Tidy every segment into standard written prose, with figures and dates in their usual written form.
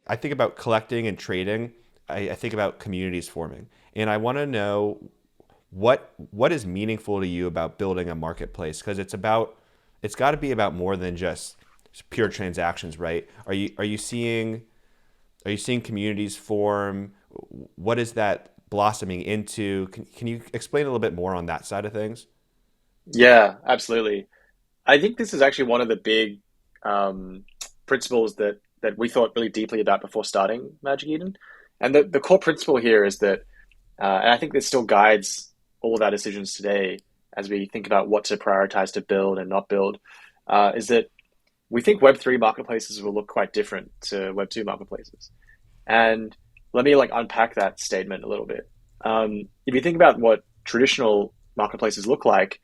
I think about collecting and trading. I think about communities forming, and I want to know what is meaningful to you about building a marketplace, because it's got to be about more than just pure transactions, right? Are you seeing communities form? What is that blossoming into? Can you explain a little bit more on that side of things? Yeah, absolutely. I think this is actually one of the big um, principles that we thought really deeply about before starting Magic Eden. And the core principle here is that, and I think this still guides all of our decisions today as we think about what to prioritize to build and not build, is that we think Web3 marketplaces will look quite different to Web2 marketplaces. And let me like unpack that statement a little bit. If you think about what traditional marketplaces look like,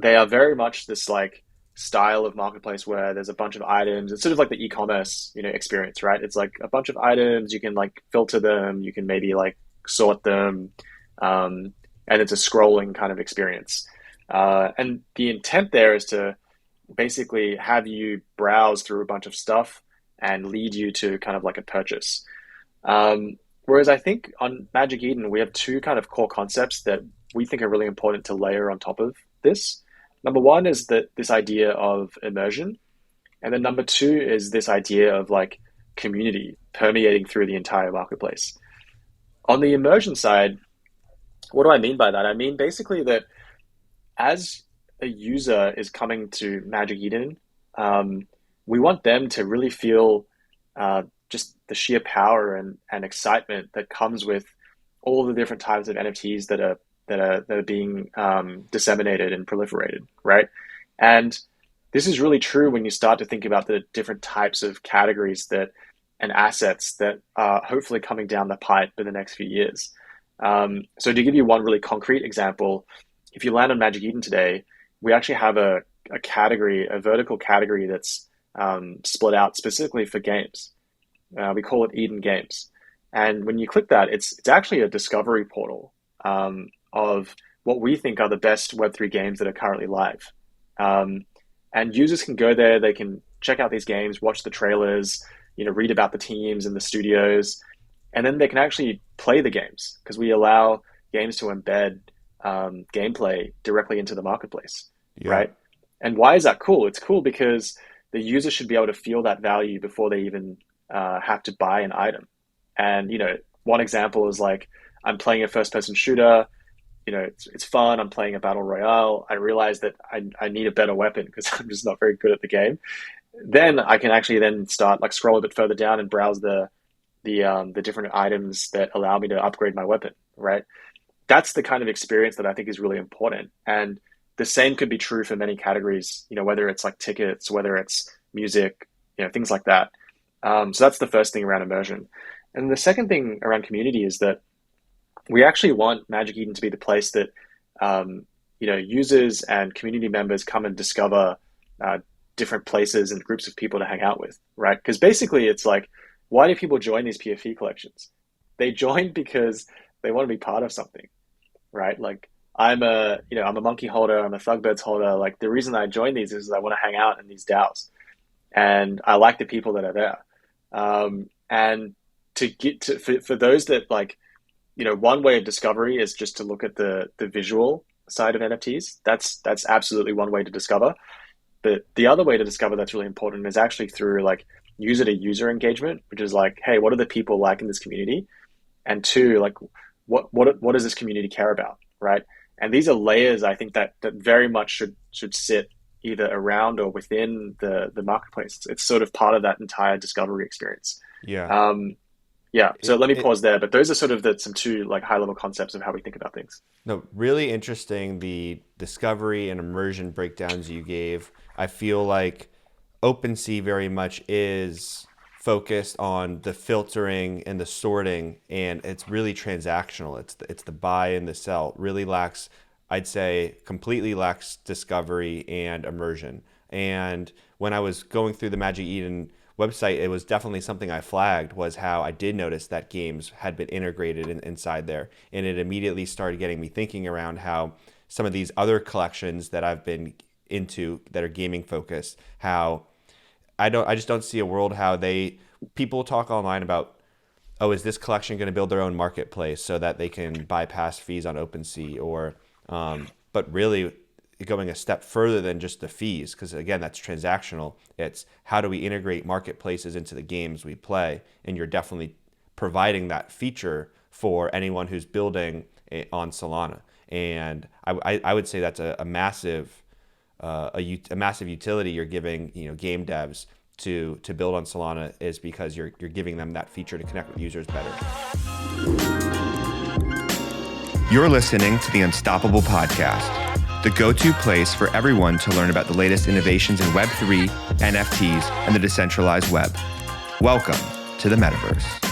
they are very much this like style of marketplace where there's a bunch of items. It's sort of like the e-commerce, experience, right? It's like a bunch of items. You can like filter them. You can maybe like sort them, and it's a scrolling kind of experience. And the intent there is to basically have you browse through a bunch of stuff and lead you to kind of like a purchase. Whereas I think on Magic Eden, we have two kind of core concepts that we think are really important to layer on top of this. Number one is that this idea of immersion, and then number two is this idea of like community permeating through the entire marketplace. On the immersion side, what do I mean by that? I mean basically that as a user is coming to Magic Eden, um, we want them to really feel just the sheer power and excitement that comes with all the different types of NFTs that are being disseminated and proliferated, right? And this is really true when you start to think about the different types of categories that and assets that are hopefully coming down the pipe in the next few years. So to give you one really concrete example, if you land on Magic Eden today, we actually have a category, a vertical category that's split out specifically for games. We call it Eden Games. And when you click that, it's actually a discovery portal of what we think are the best Web3 games that are currently live. Um, and users can go there, they can check out these games, watch the trailers, read about the teams and the studios, and then they can actually play the games because we allow games to embed gameplay directly into the marketplace, Yeah. right? And why is that cool? It's cool because the user should be able to feel that value before they even have to buy an item. And one example is like I'm playing a first-person shooter. It's fun. I'm playing a battle royale. I realize that I need a better weapon because I'm just not very good at the game. Then I can actually then start like scroll a bit further down and browse the different items that allow me to upgrade my weapon. Right. That's the kind of experience that I think is really important. And the same could be true for many categories. Whether it's like tickets, whether it's music, things like that. So that's the first thing around immersion. And the second thing around community is that we actually want Magic Eden to be the place that users and community members come and discover uh, different places and groups of people to hang out with, right? Because basically, it's like, why do people join these PFE collections? They join because they want to be part of something, right? Like I'm a monkey holder, I'm a thugbirds holder. Like the reason I join these is I want to hang out in these DAOs, and I like the people that are there. And to get to for those that like one way of discovery is just to look at the visual side of NFTs. That's absolutely one way to discover. But the other way to discover that's really important is actually through like user to user engagement, which is like, hey, what are the people like in this community? And two, like what does this community care about, right? And these are layers I think that very much should sit either around or within the marketplace. It's sort of part of that entire discovery experience. Yeah. Um, yeah, so It, let me it pause there, but those are sort of some two like high level concepts of how we think about things. No, really interesting, the discovery and immersion breakdowns you gave. I feel like OpenSea very much is focused on the filtering and the sorting, and it's really transactional. It's the buy and the sell. Really lacks, I'd say, completely lacks discovery and immersion. And when I was going through the Magic Eden website, it was definitely something I flagged, was how I did notice that games had been integrated inside there. And it immediately started getting me thinking around how some of these other collections that I've been into that are gaming focused, how I just don't see a world how they people talk online about, oh, is this collection going to build their own marketplace so that they can bypass fees on OpenSea? Or, but really going a step further than just the fees, because again, that's transactional. It's how do we integrate marketplaces into the games we play? And you're definitely providing that feature for anyone who's building on Solana. And I would say that's a massive massive utility you're giving, game devs to build on Solana, is because you're giving them that feature to connect with users better. You're listening to the Unstoppable Podcast, the go-to place for everyone to learn about the latest innovations in Web3, NFTs, and the decentralized web. Welcome to the metaverse.